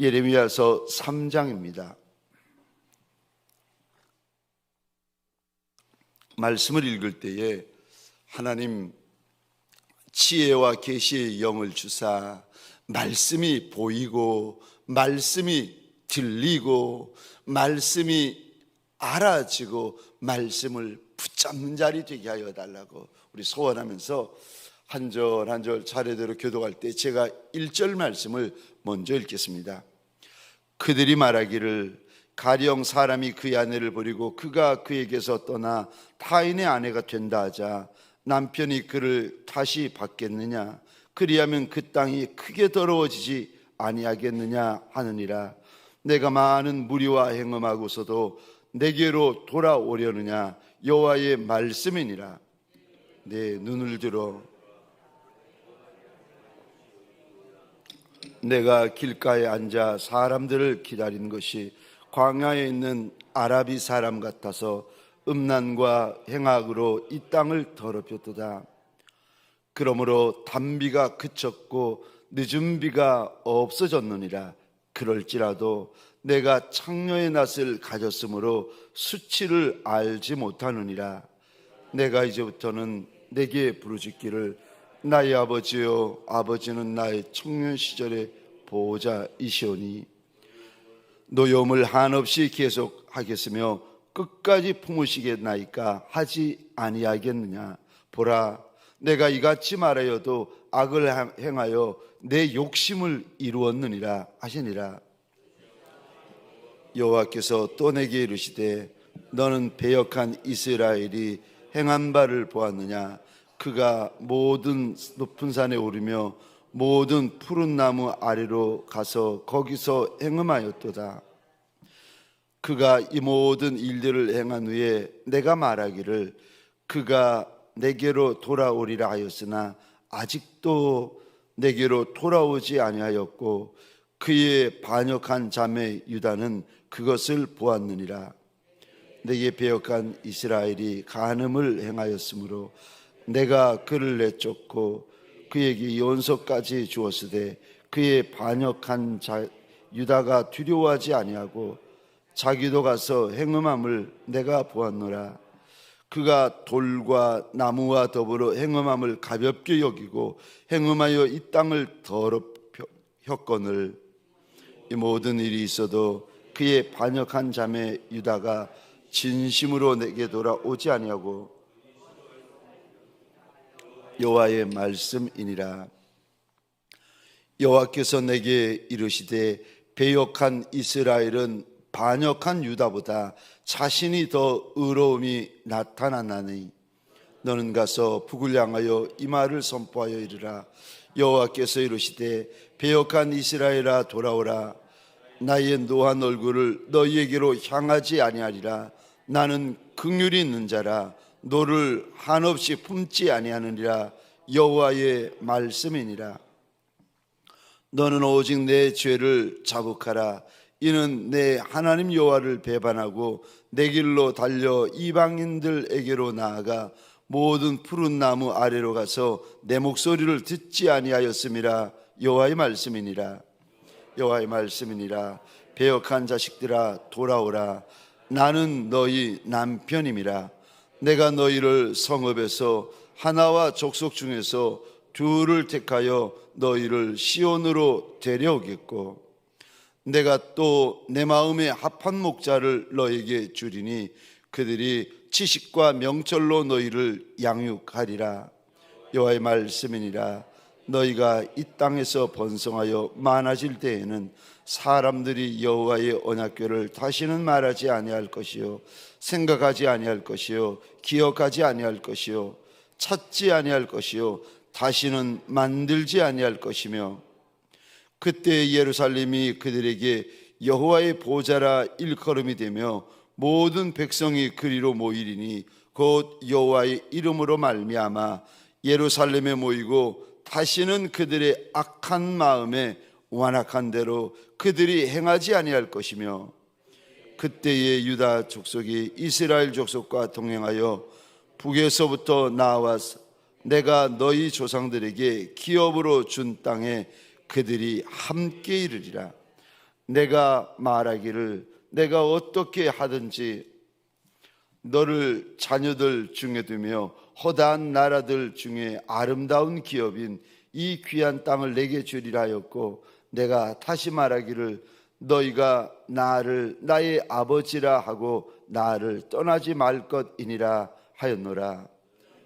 예레미야서 3장입니다. 말씀을 읽을 때에 하나님 지혜와 계시의 영을 주사 말씀이 보이고 말씀이 들리고 말씀이 알아지고 말씀을 붙잡는 자리 되게 하여 달라고 우리 소원하면서 한 절 한 절 차례대로 교독할 때 제가 1절 말씀을 먼저 읽겠습니다. 그들이 말하기를 가령 사람이 그의 아내를 버리고 그가 그에게서 떠나 타인의 아내가 된다 하자 남편이 그를 다시 받겠느냐? 그리하면 그 땅이 크게 더러워지지 아니하겠느냐 하느니라. 내가 많은 무리와 행음하고서도 내게로 돌아오려느냐? 여호와의 말씀이니라. 내 눈을 들어 내가 길가에 앉아 사람들을 기다린 것이 광야에 있는 아라비 사람 같아서 음란과 행악으로 이 땅을 더럽혔도다. 그러므로 단비가 그쳤고 늦은 비가 없어졌느니라. 그럴지라도 내가 창녀의 낯을 가졌으므로 수치를 알지 못하느니라. 내가 이제부터는 내게 부르짖기를 나의 아버지여, 아버지는 나의 청년 시절의 보호자이시오니 노여움을 한없이 계속하겠으며 끝까지 품으시겠나이까 하지 아니하겠느냐. 보라, 내가 이같이 말하여도 악을 행하여 내 욕심을 이루었느니라 하시니라. 여호와께서 또 내게 이르시되 너는 배역한 이스라엘이 행한 바를 보았느냐. 그가 모든 높은 산에 오르며 모든 푸른 나무 아래로 가서 거기서 행음하였도다. 그가 이 모든 일들을 행한 후에 내가 말하기를 그가 내게로 돌아오리라 하였으나 아직도 내게로 돌아오지 아니하였고 그의 반역한 자매 유다는 그것을 보았느니라. 내게 배역한 이스라엘이 간음을 행하였으므로 내가 그를 내쫓고 그에게 연소까지 주었으되 그의 반역한 자 유다가 두려워하지 아니하고 자기도 가서 행음함을 내가 보았노라. 그가 돌과 나무와 더불어 행음함을 가볍게 여기고 행음하여 이 땅을 더럽혔거늘 이 모든 일이 있어도 그의 반역한 자매 유다가 진심으로 내게 돌아오지 아니하고 여호와의 말씀이니라. 여호와께서 내게 이르시되 배역한 이스라엘은 반역한 유다보다 자신이 더 의로움이 나타나나니 너는 가서 북을 향하여 이 말을 선포하여 이르라. 여호와께서 이르시되 배역한 이스라엘아 돌아오라. 나의 노한 얼굴을 너희에게로 향하지 아니하리라. 나는 긍휼이 있는 자라 너를 한없이 품지 아니하느니라. 여호와의 말씀이니라. 너는 오직 내 죄를 자복하라. 이는 내 하나님 여호와를 배반하고 내 길로 달려 이방인들에게로 나아가 모든 푸른 나무 아래로 가서 내 목소리를 듣지 아니하였음이라. 여호와의 말씀이니라. 여호와의 말씀이니라. 배역한 자식들아 돌아오라. 나는 너희 남편임이라. 내가 너희를 성읍에서 하나와 족속 중에서 둘을 택하여 너희를 시온으로 데려오겠고 내가 또 내 마음에 합한 목자를 너에게 주리니 그들이 지식과 명철로 너희를 양육하리라. 여호와의 말씀이니라. 너희가 이 땅에서 번성하여 많아질 때에는 사람들이 여호와의 언약궤를 다시는 말하지 아니할 것이요 생각하지 아니할 것이요 기억하지 아니할 것이요 찾지 아니할 것이요 다시는 만들지 아니할 것이며 그때 예루살렘이 그들에게 여호와의 보좌라 일컬음이 되며 모든 백성이 그리로 모이리니 곧 여호와의 이름으로 말미암아 예루살렘에 모이고 다시는 그들의 악한 마음에 완악한 대로 그들이 행하지 아니할 것이며 그때의 유다 족속이 이스라엘 족속과 동행하여 북에서부터 나와서 내가 너희 조상들에게 기업으로 준 땅에 그들이 함께 이르리라. 내가 말하기를 내가 어떻게 하든지 너를 자녀들 중에 두며 허다한 나라들 중에 아름다운 기업인 이 귀한 땅을 내게 주리라 하였고, 내가 다시 말하기를 너희가 나를 나의 아버지라 하고 나를 떠나지 말 것이니라 하였노라.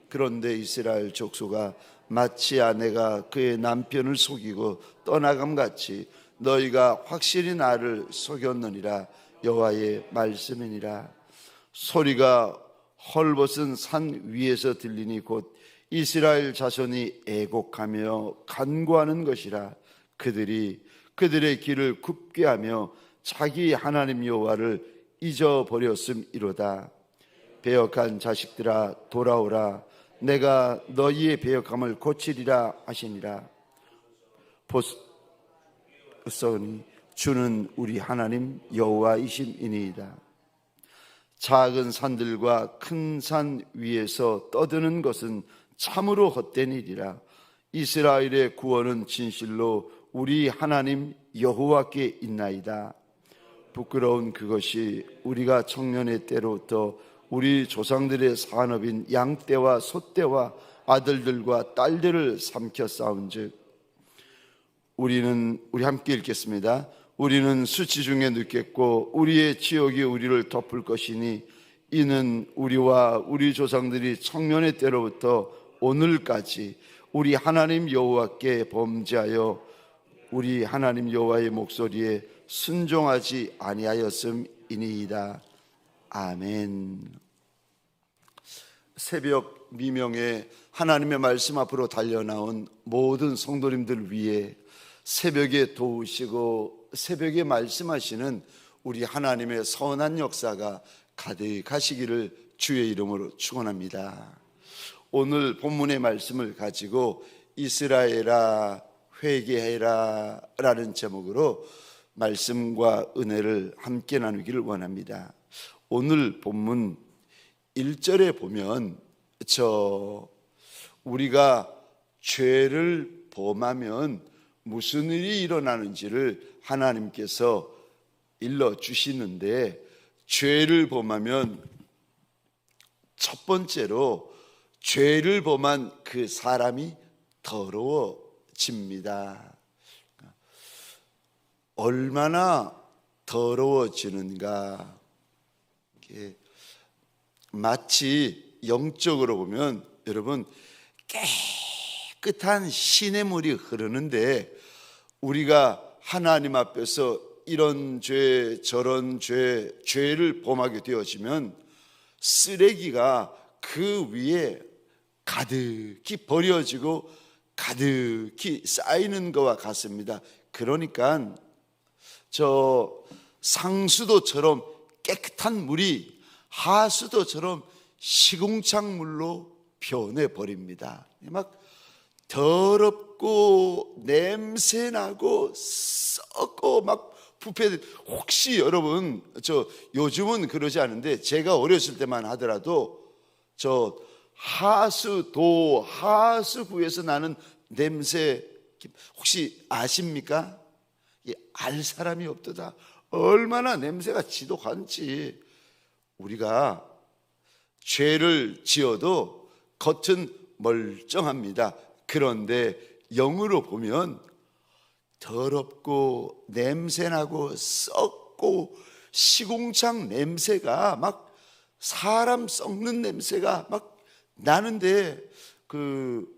그런데 이스라엘 족속아, 마치 아내가 그의 남편을 속이고 떠나감같이 너희가 확실히 나를 속였느니라. 여호와의 말씀이니라. 소리가 헐벗은 산 위에서 들리니 곧 이스라엘 자손이 애곡하며 간구하는 것이라. 그들이 그들의 길을 굽게 하며 자기 하나님 여호와를 잊어버렸음이로다. 배역한 자식들아, 돌아오라. 내가 너희의 배역함을 고치리라 하시니라. 보소니 주는 우리 하나님 여호와이심이니이다. 작은 산들과 큰 산 위에서 떠드는 것은 참으로 헛된 일이라. 이스라엘의 구원은 진실로 우리 하나님 여호와께 있나이다. 부끄러운 그것이 우리가 청년의 때로부터 우리 조상들의 산업인 양떼와 소떼와 아들들과 딸들을 삼켜 싸운즉, 우리 함께 읽겠습니다. 우리는 수치 중에 눕겠고 우리의 지옥이 우리를 덮을 것이니 이는 우리와 우리 조상들이 청년의 때로부터 오늘까지 우리 하나님 여호와께 범죄하여 우리 하나님 여호와의 목소리에 순종하지 아니하였음이니이다. 아멘. 새벽 미명에 하나님의 말씀 앞으로 달려나온 모든 성도님들 위해 새벽에 도우시고 새벽에 말씀하시는 우리 하나님의 선한 역사가 가득하시기를 주의 이름으로 축원합니다. 오늘 본문의 말씀을 가지고 이스라엘아 회개해라 라는 제목으로 말씀과 은혜를 함께 나누기를 원합니다. 오늘 본문 1절에 보면 우리가 죄를 범하면 무슨 일이 일어나는지를 하나님께서 일러주시는데, 죄를 범하면 첫 번째로 죄를 범한 그 사람이 더러워집니다. 얼마나 더러워지는가. 마치 영적으로 보면 여러분 깨끗한 시냇물이 흐르는데, 우리가 하나님 앞에서 이런 죄 저런 죄를 범하게 되어지면 쓰레기가 그 위에 가득히 버려지고 가득히 쌓이는 것과 같습니다. 그러니까 상수도처럼 깨끗한 물이 하수도처럼 시궁창물로 변해버립니다. 막 더럽고 냄새나고 썩고 막 부패. 혹시 여러분 요즘은 그러지 않은데 제가 어렸을 때만 하더라도 하수구에서 나는 냄새 혹시 아십니까? 알 사람이 없도다. 얼마나 냄새가 지독한지. 우리가 죄를 지어도 겉은 멀쩡합니다. 그런데 영으로 보면 더럽고 냄새나고 썩고 시궁창 냄새가 막 사람 썩는 냄새가 막 나는데 그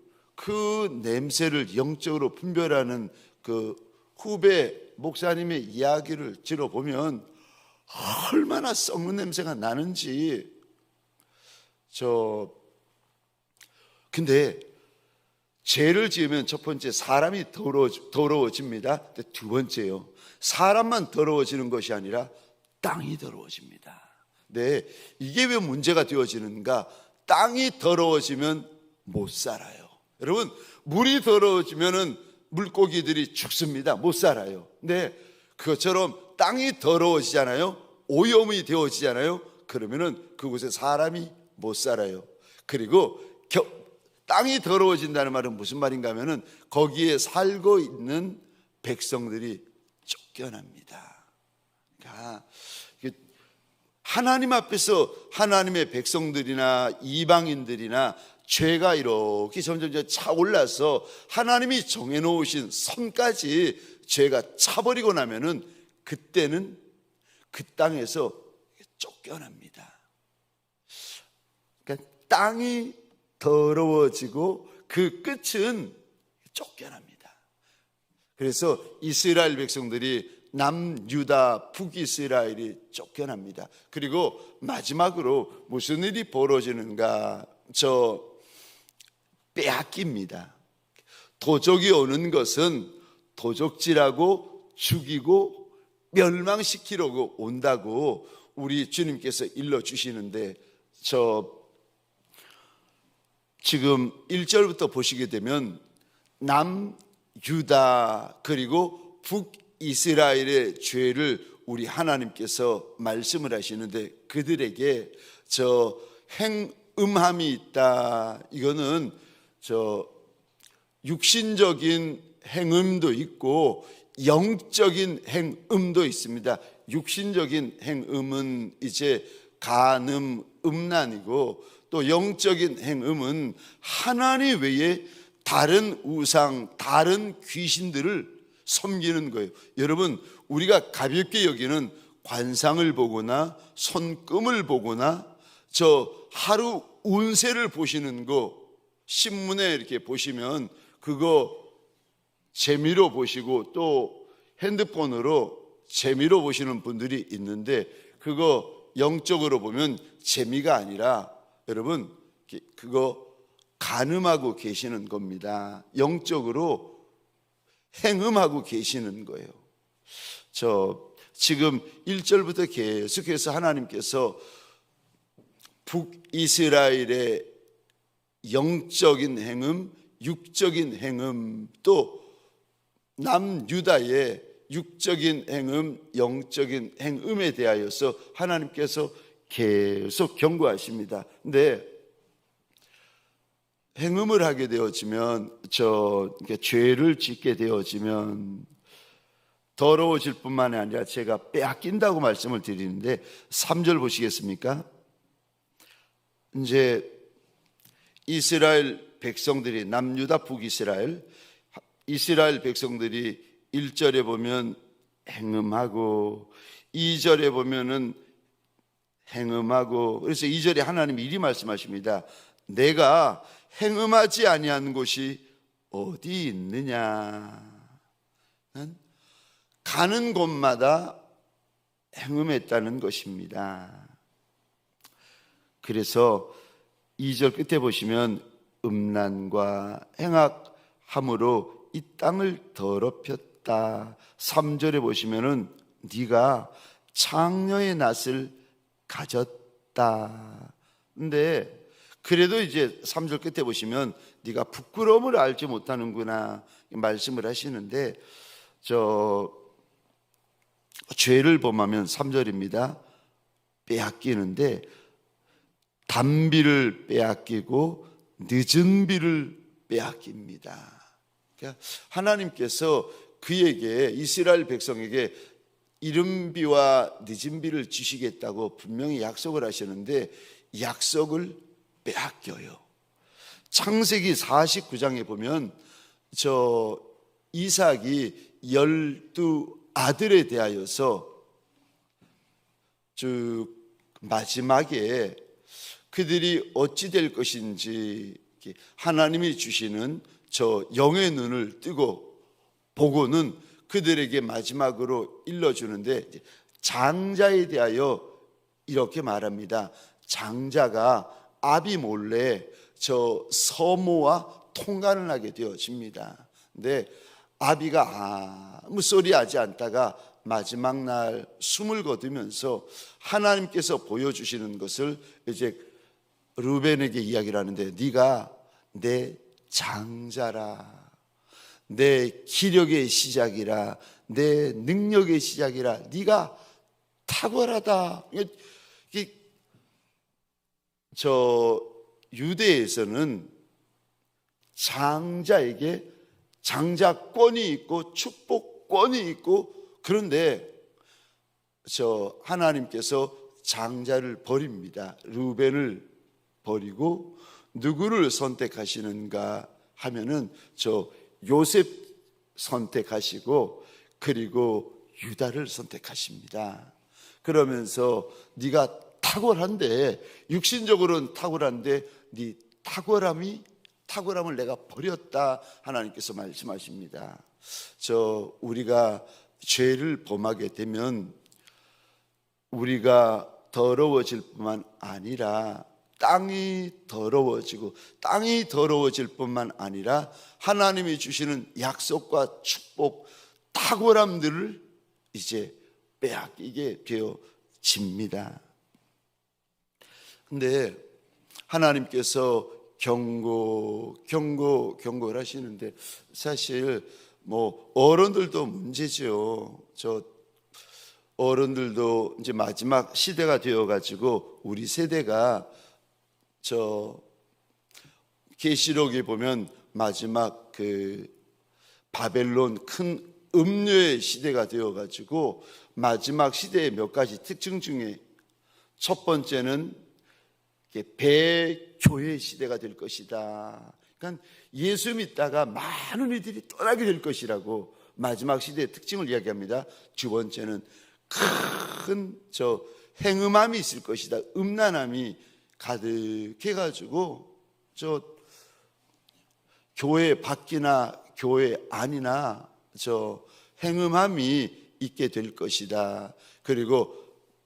냄새를 영적으로 분별하는 그 후배 목사님의 이야기를 들어보면 얼마나 썩는 냄새가 나는지. 근데 죄를 지으면 첫 번째 사람이 더러워집니다. 두 번째요, 사람만 더러워지는 것이 아니라 땅이 더러워집니다. 네, 이게 왜 문제가 되어지는가? 땅이 더러워지면 못 살아요. 여러분, 물이 더러워지면은 물고기들이 죽습니다. 못 살아요. 근데 그것처럼 땅이 더러워지잖아요. 오염이 되어지잖아요. 그러면은 그곳에 사람이 못 살아요. 그리고 땅이 더러워진다는 말은 무슨 말인가 하면은 거기에 살고 있는 백성들이 쫓겨납니다. 그러니까 하나님 앞에서 하나님의 백성들이나 이방인들이나 죄가 이렇게 점점 차올라서 하나님이 정해놓으신 선까지 죄가 차버리고 나면은 그때는 그 땅에서 쫓겨납니다. 그러니까 땅이 더러워지고 그 끝은 쫓겨납니다. 그래서 이스라엘 백성들이 남유다, 북이스라엘이 쫓겨납니다. 그리고 마지막으로 무슨 일이 벌어지는가? 빼앗깁니다. 도적이 오는 것은 도적질하고 죽이고 멸망시키려고 온다고 우리 주님께서 일러주시는데, 지금 1절부터 보시게 되면 남유다 그리고 북이스라엘의 죄를 우리 하나님께서 말씀을 하시는데, 그들에게 행음함이 있다. 이거는 육신적인 행음도 있고 영적인 행음도 있습니다. 육신적인 행음은 이제 간음, 음란이고, 또 영적인 행음은 하나님 외에 다른 우상, 다른 귀신들을 섬기는 거예요. 여러분, 우리가 가볍게 여기는 관상을 보거나 손금을 보거나 하루 운세를 보시는 거 신문에 이렇게 보시면 그거 재미로 보시고 또 핸드폰으로 재미로 보시는 분들이 있는데, 그거 영적으로 보면 재미가 아니라 여러분 그거 간음하고 계시는 겁니다. 영적으로 행음하고 계시는 거예요. 지금 1절부터 계속해서 하나님께서 북이스라엘의 영적인 행음, 육적인 행음, 또 남유다의 육적인 행음, 영적인 행음에 대하여서 하나님께서 계속 경고하십니다. 근데 행음을 하게 되어지면, 죄를 짓게 되어지면 더러워질 뿐만이 아니라 제가 빼앗긴다고 말씀을 드리는데, 3절 보시겠습니까? 이제 이스라엘 백성들이, 남유다 북이스라엘, 이스라엘 백성들이 1절에 보면 행음하고 2절에 보면은 행음하고, 그래서 2절에 하나님이 이리 말씀하십니다. 내가 행음하지 아니한 곳이 어디 있느냐? 가는 곳마다 행음했다는 것입니다. 그래서 2절 끝에 보시면 음란과 행악함으로 이 땅을 더럽혔다. 3절에 보시면은 네가 창녀의 낯을 가졌다. 근데 그래도 이제 3절 끝에 보시면 네가 부끄러움을 알지 못하는구나 말씀을 하시는데, 죄를 범하면 3절입니다. 빼앗기는데 단비를 빼앗기고 늦은 비를 빼앗깁니다. 그러니까 하나님께서 그에게, 이스라엘 백성에게 이른 비와 늦은 비를 주시겠다고 분명히 약속을 하시는데 약속을 빼앗겨요. 창세기 49장에 보면 이삭이 12아들에 대하여서 마지막에 그들이 어찌 될 것인지 하나님이 주시는 영의 눈을 뜨고 보고는 그들에게 마지막으로 일러주는데, 장자에 대하여 이렇게 말합니다. 장자가 아비 몰래 서모와 통간을 하게 되어집니다. 근데 아비가 아무 소리 하지 않다가 마지막 날 숨을 거두면서 하나님께서 보여주시는 것을 이제 르벤에게 이야기를 하는데, 네가 내 장자라, 내 기력의 시작이라, 내 능력의 시작이라, 네가 탁월하다. 유대에서는 장자에게 장자권이 있고 축복 권위 있고, 그런데 하나님께서 장자를 버립니다. 르우벤을 버리고 누구를 선택하시는가 하면은 요셉 선택하시고, 그리고 유다를 선택하십니다. 그러면서 네가 탁월한데, 육신적으로는 탁월한데 네 탁월함을 내가 버렸다, 하나님께서 말씀하십니다. 우리가 죄를 범하게 되면 우리가 더러워질 뿐만 아니라 땅이 더러워질 뿐만 아니라 하나님이 주시는 약속과 축복, 탁월함들을 이제 빼앗기게 되어집니다. 근데 하나님께서 경고를 하시는데, 사실 어른들도 문제죠. 어른들도 이제 마지막 시대가 되어가지고, 우리 세대가 계시록에 보면 마지막 바벨론 큰 음료의 시대가 되어가지고, 마지막 시대의 몇 가지 특징 중에 첫 번째는 배교회 시대가 될 것이다. 그러니까 예수 믿다가 많은 이들이 떠나게 될 것이라고 마지막 시대의 특징을 이야기합니다. 두 번째는 큰 행음함이 있을 것이다. 음란함이 가득해가지고 교회 밖이나 교회 안이나 행음함이 있게 될 것이다. 그리고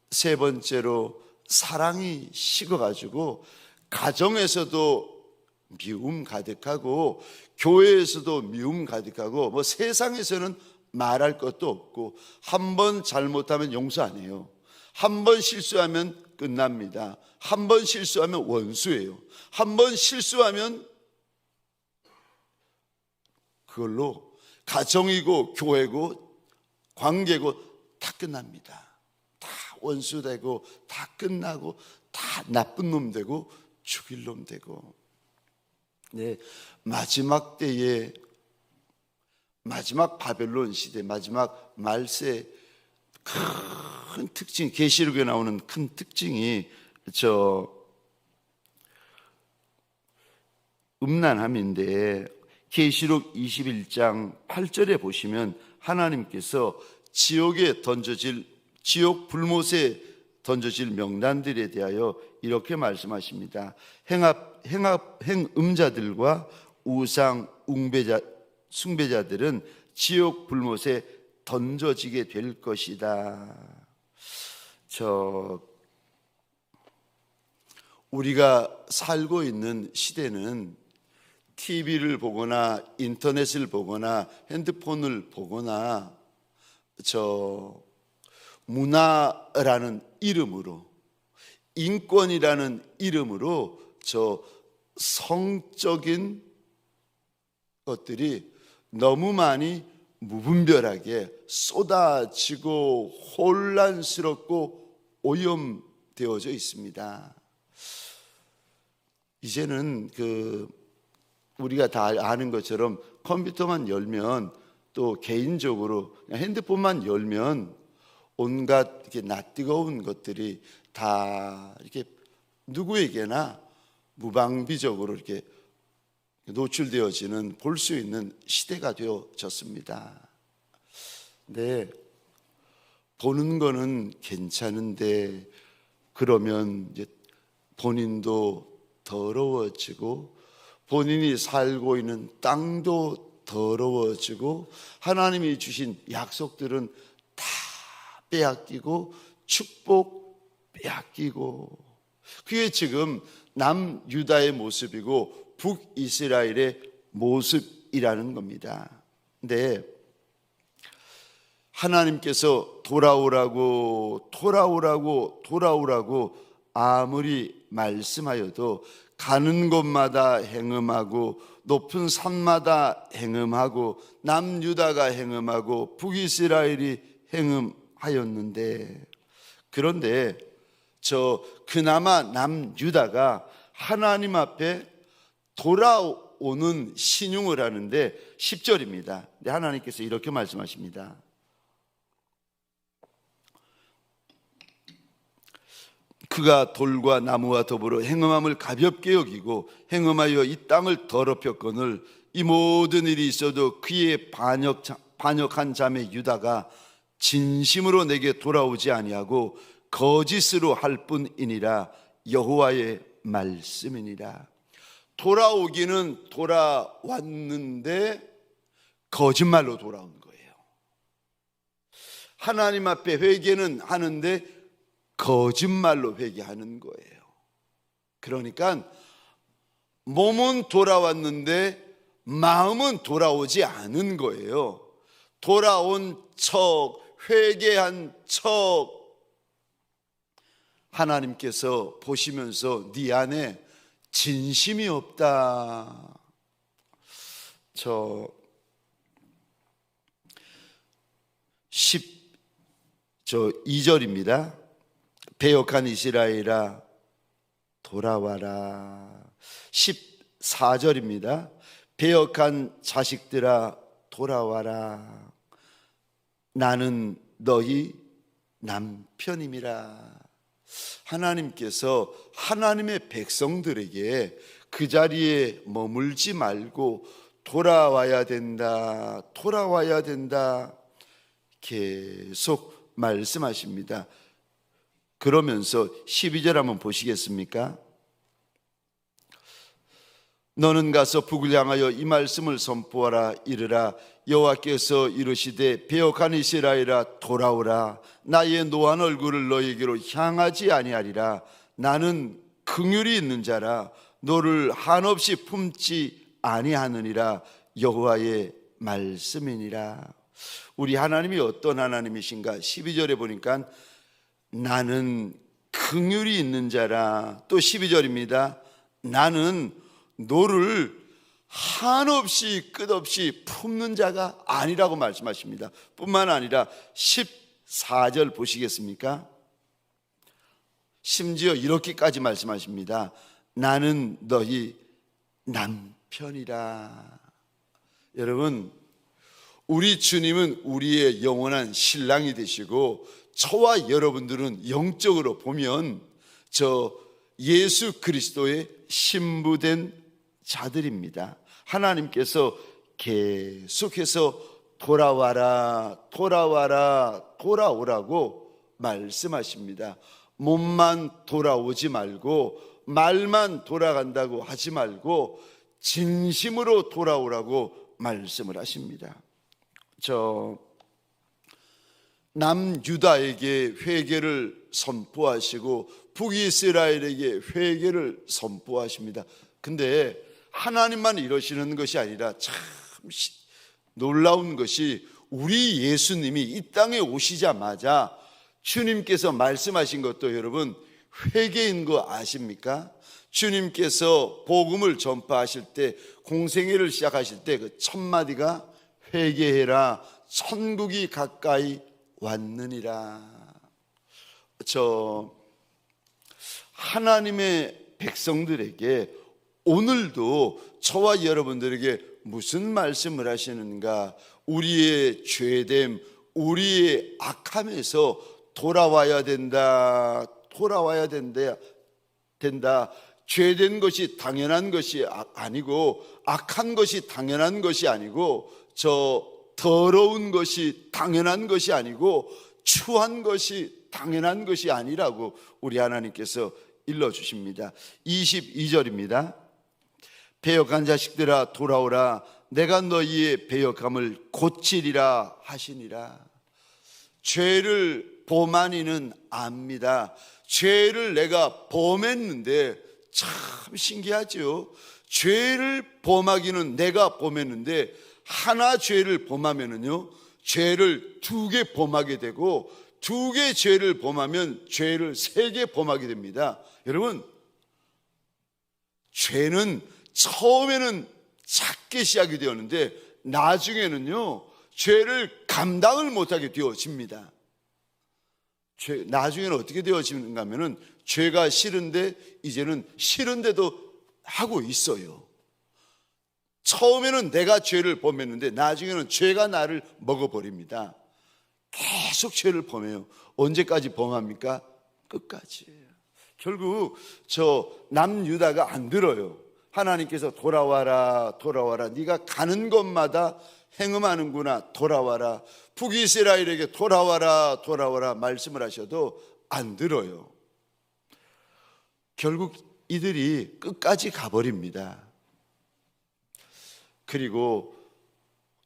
세 번째로 사랑이 식어가지고 가정에서도 미움 가득하고 교회에서도 미움 가득하고 세상에서는 말할 것도 없고, 한 번 잘못하면 용서 안 해요. 한 번 실수하면 끝납니다. 한 번 실수하면 원수예요. 한 번 실수하면 그걸로 가정이고 교회고 관계고 다 끝납니다. 다 원수되고 다 끝나고 다 나쁜 놈 되고 죽일 놈 되고. 마지막 때에, 마지막 바벨론 시대, 마지막 말세 큰 특징, 계시록에 나오는 큰 특징이 음란함인데, 계시록 21장 8절에 보시면 하나님께서 지옥 불못에 던져질 명단들에 대하여 이렇게 말씀하십니다. 행음자들과 우상 숭배자들은 지옥 불못에 던져지게 될 것이다. 우리가 살고 있는 시대는 TV를 보거나 인터넷을 보거나 핸드폰을 보거나 문화라는 이름으로, 인권이라는 이름으로 성적인 것들이 너무 많이 무분별하게 쏟아지고 혼란스럽고 오염되어져 있습니다. 이제는 우리가 다 아는 것처럼 컴퓨터만 열면, 또 개인적으로 그냥 핸드폰만 열면 온갖 이렇게 낯뜨거운 것들이 다 이렇게 누구에게나 무방비적으로 이렇게 노출되어지는, 볼 수 있는 시대가 되어졌습니다. 네, 보는 거는 괜찮은데 그러면 이제 본인도 더러워지고, 본인이 살고 있는 땅도 더러워지고, 하나님이 주신 약속들은 다 빼앗기고, 축복 빼앗기고, 그게 지금 남유다의 모습이고 북이스라엘의 모습이라는 겁니다. 근데 하나님께서 돌아오라고 아무리 말씀하여도 가는 곳마다 행음하고, 높은 산마다 행음하고, 남유다가 행음하고 북이스라엘이 행음하였는데, 그런데 그나마 남유다가 하나님 앞에 오는 신용을 하는데 10절입니다. 하나님께서 이렇게 말씀하십니다. 그가 돌과 나무와 더불어 행음함을 가볍게 여기고 행음하여 이 땅을 더럽혔거늘 이 모든 일이 있어도 그의 반역한 자매 유다가 진심으로 내게 돌아오지 아니하고 거짓으로 할 뿐이니라. 여호와의 말씀이니라. 돌아오기는 돌아왔는데 거짓말로 돌아온 거예요. 하나님 앞에 회개는 하는데 거짓말로 회개하는 거예요. 그러니까 몸은 돌아왔는데 마음은 돌아오지 않은 거예요. 돌아온 척, 회개한 척. 하나님께서 보시면서 네 안에 진심이 없다. 2절입니다. 배역한 이스라엘아 돌아와라. 14절입니다. 배역한 자식들아 돌아와라. 나는 너희 남편임이라. 하나님께서 하나님의 백성들에게 그 자리에 머물지 말고 돌아와야 된다, 돌아와야 된다 계속 말씀하십니다. 그러면서 12절 한번 보시겠습니까? 너는 가서 북을 향하여 이 말씀을 선포하라. 이르라. 여호와께서 이르시되 배역한 이스라엘아 돌아오라. 나의 노한 얼굴을 너에게로 향하지 아니하리라. 나는 긍휼이 있는 자라. 너를 한없이 품지 아니하느니라. 여호와의 말씀이니라. 우리 하나님이 어떤 하나님이신가? 12절에 보니까 나는 긍휼이 있는 자라. 또 12절입니다. 나는 너를 한없이 끝없이 품는 자가 아니라고 말씀하십니다. 뿐만 아니라 14절 보시겠습니까? 심지어 이렇게까지 말씀하십니다. 나는 너희 남편이라. 여러분, 우리 주님은 우리의 영원한 신랑이 되시고 저와 여러분들은 영적으로 보면 저 예수 그리스도의 신부된 자들입니다. 하나님께서 계속해서 돌아와라, 돌아와라, 돌아오라고 말씀하십니다. 몸만 돌아오지 말고 말만 돌아간다고 하지 말고 진심으로 돌아오라고 말씀을 하십니다. 남유다에게 회개를 선포하시고 북이스라엘에게 회개를 선포하십니다. 근데 하나님만 이러시는 것이 아니라 참 놀라운 것이 우리 예수님이 이 땅에 오시자마자 주님께서 말씀하신 것도 여러분 회개인 거 아십니까? 주님께서 복음을 전파하실 때 공생애를 시작하실 때 그 첫 마디가 회개해라 천국이 가까이 왔느니라. 하나님의 백성들에게 오늘도 저와 여러분들에게 무슨 말씀을 하시는가? 우리의 죄됨, 우리의 악함에서 돌아와야 된다. 돌아와야 된다. 죄된 것이 당연한 것이 아니고 악한 것이 당연한 것이 아니고 더러운 것이 당연한 것이 아니고 추한 것이 당연한 것이 아니라고 우리 하나님께서 일러주십니다. 22절입니다. 배역한 자식들아 돌아오라. 내가 너희의 배역함을 고치리라 하시니라. 죄를 범하니는 압니다. 죄를 내가 범했는데 참 신기하죠. 죄를 범하기는 내가 범했는데 하나 죄를 범하면은요 죄를 2개 범하게 되고 2개 죄를 범하면 죄를 3개 범하게 됩니다. 여러분, 죄는 처음에는 작게 시작이 되었는데 나중에는요 죄를 감당을 못하게 되어집니다. 나중에는 어떻게 되어지는가 하면은 죄가 싫은데 이제는 싫은데도 하고 있어요. 처음에는 내가 죄를 범했는데 나중에는 죄가 나를 먹어버립니다. 계속 죄를 범해요. 언제까지 범합니까? 끝까지. 결국 저 남유다가 안 들어요. 하나님께서 돌아와라 돌아와라, 네가 가는 곳마다 행음하는구나, 돌아와라, 북이스라엘에게 돌아와라 돌아와라 말씀을 하셔도 안 들어요. 결국 이들이 끝까지 가버립니다. 그리고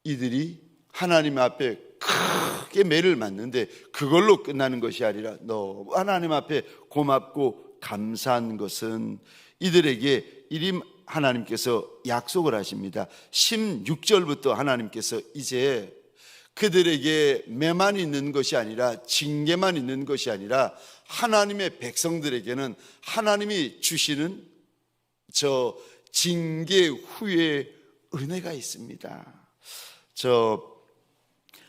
이들이 하나님 앞에 크게 매를 맞는데 그걸로 끝나는 것이 아니라 너무 하나님 앞에 고맙고 감사한 것은 이들에게 이리 하나님께서 약속을 하십니다. 16절부터 하나님께서 이제 그들에게 매만 있는 것이 아니라 징계만 있는 것이 아니라 하나님의 백성들에게는 하나님이 주시는 저 징계 후에 은혜가 있습니다.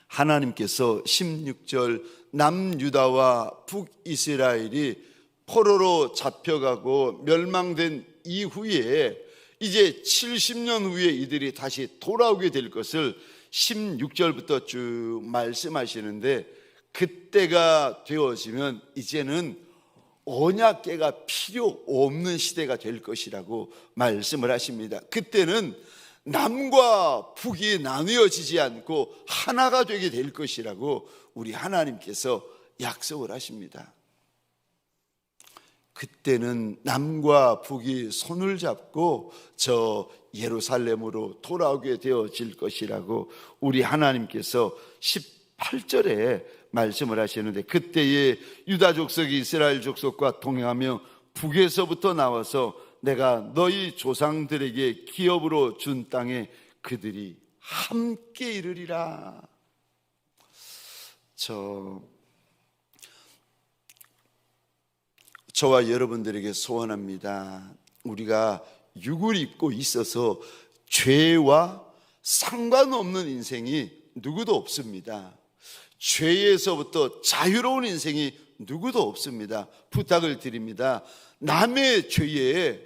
하나님께서 16절 남유다와 북이스라엘이 포로로 잡혀가고 멸망된 이후에 이제 70년 후에 이들이 다시 돌아오게 될 것을 16절부터 쭉 말씀하시는데, 그때가 되어지면 이제는 언약궤가 필요 없는 시대가 될 것이라고 말씀을 하십니다. 그때는 남과 북이 나뉘어지지 않고 하나가 되게 될 것이라고 우리 하나님께서 약속을 하십니다. 그때는 남과 북이 손을 잡고 저 예루살렘으로 돌아오게 되어질 것이라고 우리 하나님께서 18절에 말씀을 하시는데, 그때에 유다 족속이 이스라엘 족속과 동행하며 북에서부터 나와서 내가 너희 조상들에게 기업으로 준 땅에 그들이 함께 이르리라. 저와 여러분들에게 소원합니다. 우리가 육을 입고 있어서 죄와 상관없는 인생이 누구도 없습니다. 죄에서부터 자유로운 인생이 누구도 없습니다. 부탁을 드립니다. 남의 죄에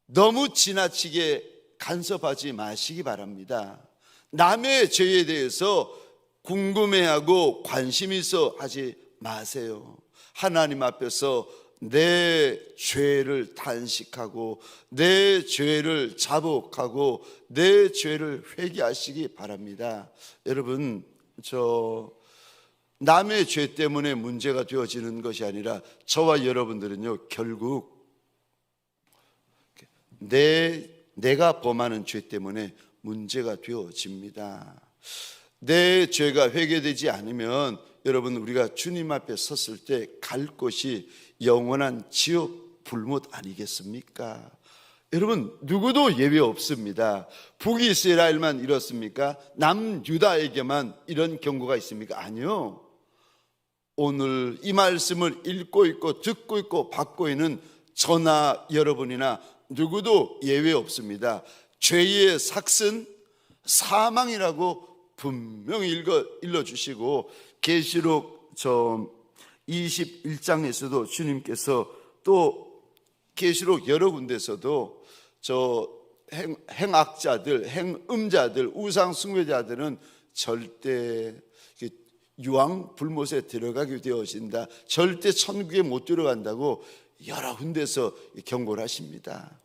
너무 지나치게 간섭하지 마시기 바랍니다. 남의 죄에 대해서 궁금해하고 관심 있어 하지 마세요. 하나님 앞에서 내 죄를 탄식하고 내 죄를 자복하고 내 죄를 회개하시기 바랍니다. 여러분, 남의 죄 때문에 문제가 되어지는 것이 아니라 저와 여러분들은요, 결국 내가 범하는 죄 때문에 문제가 되어집니다. 내 죄가 회개되지 않으면 여러분, 우리가 주님 앞에 섰을 때 갈 곳이 영원한 지옥 불못 아니겠습니까? 여러분, 누구도 예외 없습니다. 북이스라엘만 이렇습니까? 남유다에게만 이런 경고가 있습니까? 아니요. 오늘 이 말씀을 읽고 있고 듣고 있고 받고 있는 저나 여러분이나 누구도 예외 없습니다. 죄의 삭은 사망이라고 분명히 일러주시고, 계시록 21장에서도 주님께서 또 계시록 여러 군데서도 행악자들, 행음자들, 우상 숭배자들은 절대 유황 불못에 들어가게 되어진다, 절대 천국에 못 들어간다고 여러 군데서 경고를 하십니다.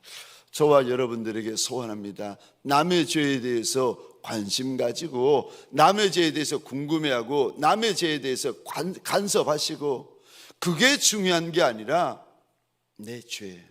저와 여러분들에게 소원합니다. 남의 죄에 대해서 관심 가지고, 남의 죄에 대해서 궁금해하고, 남의 죄에 대해서 간섭하시고, 그게 중요한 게 아니라 내 죄.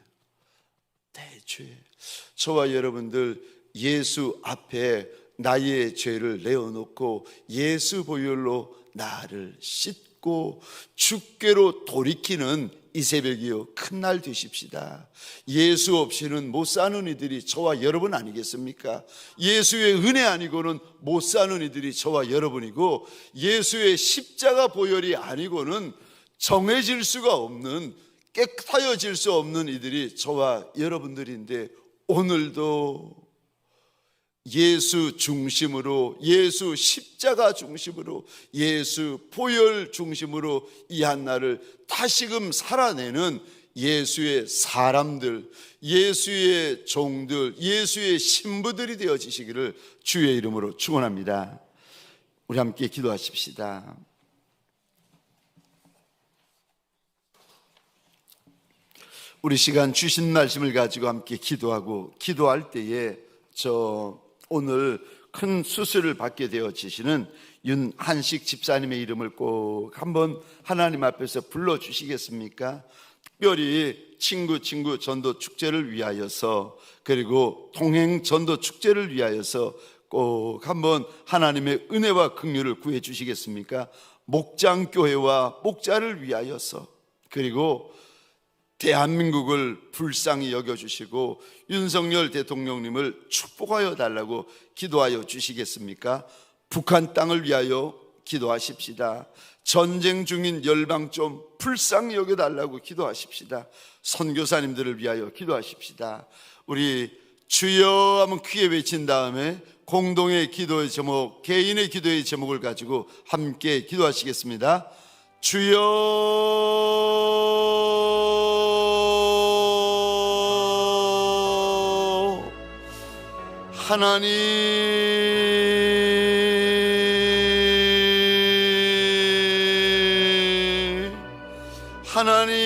저와 여러분들 예수 앞에 나의 죄를 내어놓고 예수 보혈로 나를 씻고 주께로 돌이키는 이 새벽이요, 큰 날 되십시다. 예수 없이는 못 사는 이들이 저와 여러분 아니겠습니까? 예수의 은혜 아니고는 못 사는 이들이 저와 여러분이고, 예수의 십자가 보혈이 아니고는 정해질 수가 없는, 깨끗하여질 수 없는 이들이 저와 여러분들인데, 오늘도 예수 중심으로, 예수 십자가 중심으로, 예수 보혈 중심으로 이 한날을 다시금 살아내는 예수의 사람들, 예수의 종들, 예수의 신부들이 되어지시기를 주의 이름으로 축원합니다. 우리 함께 기도하십시다. 우리 시간 주신 말씀을 가지고 함께 기도하고, 기도할 때에 오늘 큰 수술을 받게 되어지시는 윤한식 집사님의 이름을 꼭 한번 하나님 앞에서 불러주시겠습니까? 특별히 친구 전도 축제를 위하여서, 그리고 동행 전도 축제를 위하여서 꼭 한번 하나님의 은혜와 긍휼을 구해 주시겠습니까? 목장교회와 목자를 위하여서, 그리고 대한민국을 불쌍히 여겨주시고 윤석열 대통령님을 축복하여 달라고 기도하여 주시겠습니까? 북한 땅을 위하여 기도하십시다. 전쟁 중인 열방 좀 불쌍히 여겨달라고 기도하십시다. 선교사님들을 위하여 기도하십시다. 우리 주여 하면 크게 외친 다음에 공동의 기도의 제목, 개인의 기도의 제목을 가지고 함께 기도하시겠습니다. 주여 하나님, 하나님,